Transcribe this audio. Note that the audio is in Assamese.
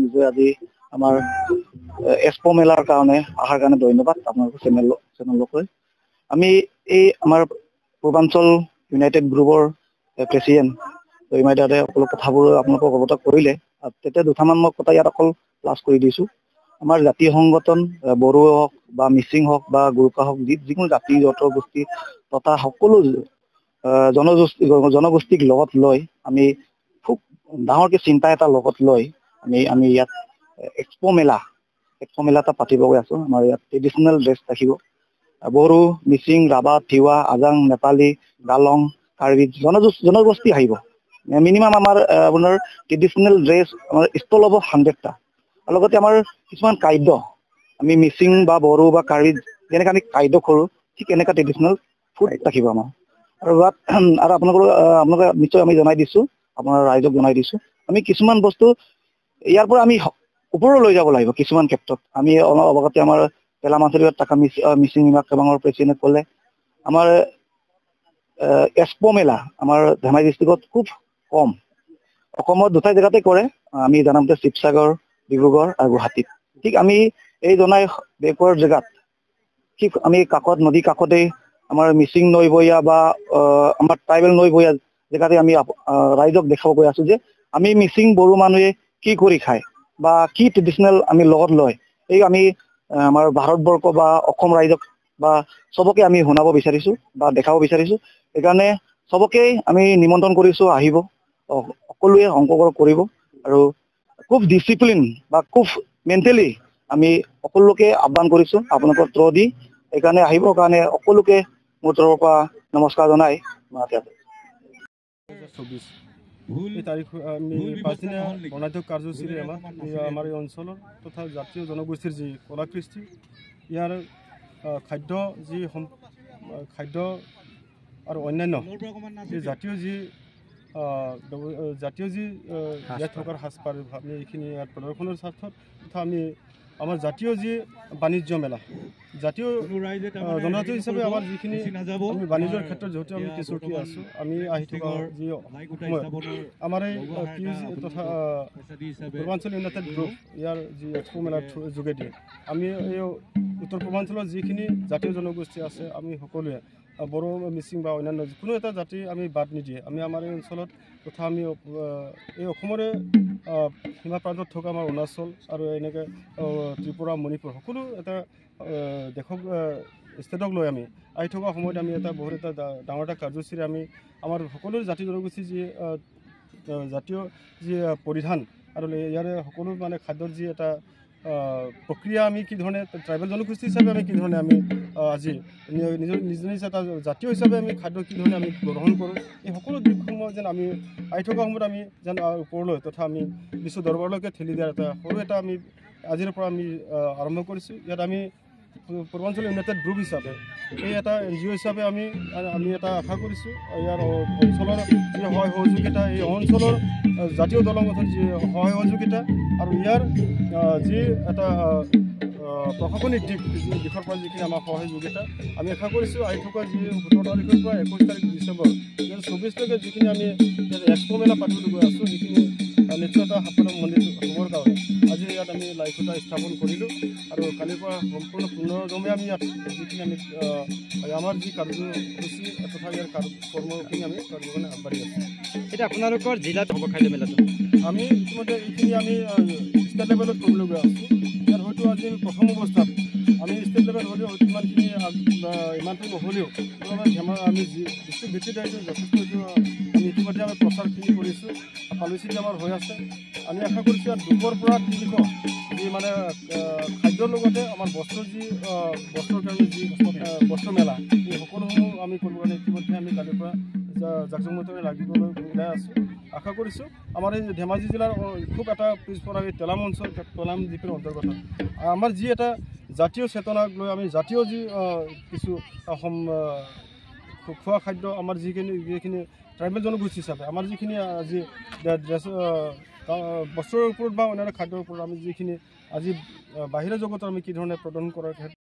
নিজে আজি আমাৰ এক্সপো মেলাৰ কাৰণে অহাৰ কাৰণে ধন্যবাদ আপোনালোকৰ চেনেললৈ। আমি এই আমাৰ পূৰ্বাঞ্চল ইউনাইটেড গ্ৰুপৰ প্ৰেচিডেণ্ট জয়মাই দাদাই সকলো কথাবোৰ আপোনালোকক অৱগত কৰিলে। তেতিয়া দুটামান মই কথা ইয়াত অকল প্লাছ কৰি দিছোঁ। আমাৰ জাতীয় সংগঠন বড়ো হওক বা মিচিং হওক বা গোৰ্খা হওক যিকোনো জাতি জনগোষ্ঠী তথা সকলো জনগোষ্ঠীক লগত লৈ আমি খুব ডাঙৰকে চিন্তা এটা লগত লৈ আমি ইয়াত এক্সপো মেলা এটা পাতিব গৈ আছো। আমাৰ ইয়াত ট্ৰেডিশ্যনেল ড্ৰেছ থাকিব। বড়ো, মিচিং, ৰাভা, তিৱা, আজাং, নেপালী, গালং, কাৰ্বি জনগোষ্ঠী আহিব। মিনিমাম আমাৰ আপোনাৰ ট্ৰেডিশ্যনেল ড্ৰেছ আমাৰ ষ্টল হ'ব 100টা। লগতে আমাৰ কিছুমান খাদ্য আমি মিচিং বা বড়ো বা কাৰ্বি যেনেকৈ আমি খাদ্য কৰোঁ ঠিক এনেকুৱা ট্ৰেডিশ্যনেল ফুড থাকিব আমাৰ। আৰু আপোনালোকে নিশ্চয় আমি জনাই দিছোঁ, আপোনাৰ ৰাইজক জনাই দিছোঁ। আমি কিছুমান বস্তু ইয়াৰ পৰা আমি ওপৰলৈ লৈ যাব লাগিব। কিছুমান ক্ষেত্ৰত আমি অৱগতে আমাৰ পেলামাঞ্চলিকত থকা মিচিং কেবাঙৰ প্ৰেচিডেণ্টে ক'লে আমাৰ এক্সপো মেলা আমাৰ ধেমাজি ডিষ্ট্ৰিক্টত খুব কম। অসমৰ 2টা জেগাতে কৰে। আমি জানামতে শিৱসাগৰ, ডিব্ৰুগড় আৰু গুৱাহাটীত। ঠিক আমি এই জনাই বেকৱাৰ জেগাত ঠিক আমি নদী কাষতেই আমাৰ মিচিং নৈবৰীয়া বা আমাৰ ট্ৰাইবেল নৈবৰীয়া জেগাতে আমি ৰাইজক দেখাব গৈ আছো যে আমি মিচিং বড়ো মানুহে কি কৰি খায় বা কি ট্ৰেডিশ্যনেল আমি লগত লয়। এই আমি আমাৰ ভাৰতবৰ্ষ বা অসম ৰাইজক বা চবকে আমি শুনাব বিচাৰিছোঁ বা দেখাব বিচাৰিছোঁ। সেইকাৰণে চবকেই আমি নিমন্ত্ৰণ কৰিছোঁ, আহিব। সকলোৱে অংশগ্ৰহণ কৰিব আৰু খুব ডিচিপ্লিন বা খুব মেণ্টেলি আমি সকলোকে আহ্বান কৰিছোঁ আপোনালোকৰ থ্ৰু দি। সেইকাৰণে আহিবৰ কাৰণে সকলোকে মোৰ তৰফৰ পৰা নমস্কাৰ জনাই এই তাৰিখ আমি 5দিনীয়া বৰ্ণাঢ্য কাৰ্যসূচীৰে আমাৰ এই অঞ্চলৰ তথা জাতীয় জনগোষ্ঠীৰ যি কলা কৃষ্টি, ইয়াৰ খাদ্য আৰু অন্যান্য জাতীয় যি ইয়াত থকাৰ সাজপাৰ আমি এইখিনি ইয়াত প্ৰদৰ্শনৰ স্বাৰ্থত তথা আমি আমাৰ জাতীয় যি বাণিজ্য মেলা, জাতীয় জনজাতীয় হিচাপে আমাৰ যিখিনি আমি বাণিজ্যৰ ক্ষেত্ৰত যিহেতু আমি পিছুৱাই আছোঁ, আমি আহি থকা যি আমাৰ এই তথা পূৰ্বাঞ্চল ইউনাইটেড গ্ৰুপ ইয়াৰ যি এক্সপো মেলাৰ যোগেদি আমি এই উত্তৰ পূৰ্বাঞ্চলৰ যিখিনি জাতীয় জনগোষ্ঠী আছে আমি সকলোৱে বড়ো, মিচিং বা অন্যান্য যিকোনো এটা জাতি আমি বাদ নিদিয়ে। আমি আমাৰ এই অঞ্চলত তথা আমি এই অসমৰে সীমা প্ৰান্তত থকা আমাৰ অৰুণাচল আৰু এনেকৈ ত্ৰিপুৰা, মণিপুৰ সকলো এটা দেশক ষ্টেটক লৈ আমি আহি থকা সময়ত আমি বহুত এটা ডাঙৰ এটা কাৰ্যসূচীৰে আমি আমাৰ সকলো জাতি জনগোষ্ঠীৰ যি জাতীয় যি পৰিধান আৰু ইয়াৰে সকলো মানে খাদ্যৰ যি এটা প্ৰক্ৰিয়া আমি কি ধৰণে ট্ৰাইবেল জনগোষ্ঠী হিচাপে আমি কি ধৰণে আমি আজি নিজ এটা জাতীয় হিচাপে আমি খাদ্য কি ধৰণে আমি গ্ৰহণ কৰোঁ, এই সকলো দিশসমূহ যেন আমি আহি থকা সময়ত আমি যেন ওপৰলৈ তথা আমি বিশ্ব দৰবাৰলৈকে ঠেলি দিয়াৰ সৰু এটা আমি আজিৰ পৰা আমি আৰম্ভ কৰিছোঁ। ইয়াত আমি পূৰ্বাঞ্চল ইউনাইটেড গ্ৰুপ হিচাপে এই এটা NGO হিচাপে আমি এটা আশা কৰিছোঁ ইয়াৰ অঞ্চলৰ যি সহায় সহযোগিতা, এই অঞ্চলৰ জাতীয় দলংগঠন যি সহায় সহযোগিতা আৰু ইয়াৰ যি এটা প্ৰশাসনিক দিশৰ পৰা যিখিনি আমাৰ সহযোগিতা আমি আশা কৰিছোঁ আহি থকা যি 17 তাৰিখৰ পৰা 21 তাৰিখ ডিচেম্বৰ 2024লৈকে যিখিনি আমি এক্সপো মেলা পাতিবলৈ গৈ আছোঁ, সেইখিনি নিশ্চয় এটা সাফল্যমণ্ডিত হ'বৰ কাৰণে আজি ইয়াত আমি লাইফটা স্থাপন কৰিলোঁ আৰু কালিৰ পৰা সম্পূৰ্ণ পূৰ্ণদমে আমি ইয়াত যিখিনি আমি আমাৰ যি কাৰ্যসূচী তথা ইয়াৰ কৰ্মখিনি আমি কাৰ্যক্ৰমে আগবাঢ়ি আছোঁ। এতিয়া আপোনালোকৰ জিলাত হ'ব খাদ্য মেলাটো আমি ইতিমধ্যে এইখিনি আমি ষ্টেট লেভেলত কৰিবলৈ গৈ আছোঁ। ইয়াত হয়তো আজি প্ৰথম অৱস্থাত আমি ষ্টেট লেভেল হ'লেও হয়তো ইমানটো নহ'লেও আমি ডিষ্ট্ৰিক্ট ভিত্তিত এইটো যথেষ্ট আমি ইতিমধ্যে আমি প্ৰচাৰখিনি কৰিছোঁ, পাব্লিচিটি আমাৰ হৈ আছে। আমি আশা কৰিছোঁ ইয়াত 200 পৰা 300 যি মানে খাদ্যৰ লগতে আমাৰ বস্ত্ৰৰ কাৰণে যি বস্ত্ৰ মেলা এই সকলোসমূহ আমি কৰিবৰ কাৰণে ইতিমধ্যে আমি কালিৰ পৰা জাকজমকতাৰে লাগিবলৈ ওলাই আছোঁ। আশা কৰিছোঁ আমাৰ এই ধেমাজি জিলাৰ খুব এটা পিছপৰা এই তেলাম অঞ্চল, তেলাম দ্বীপৰ অন্তৰ্গত আমাৰ যি এটা জাতীয় চেতনাক লৈ আমি জাতীয় যি কিছু খোৱা খাদ্য আমাৰ যিখিনি ট্ৰাইবেল জনগোষ্ঠী হিচাপে আমাৰ যিখিনি আজি বস্ত্ৰৰ ওপৰত বা অন্যান্য খাদ্যৰ ওপৰত আমি যিখিনি আজি বাহিৰা জগতত আমি কি ধৰণে প্ৰদৰ্শন কৰাৰ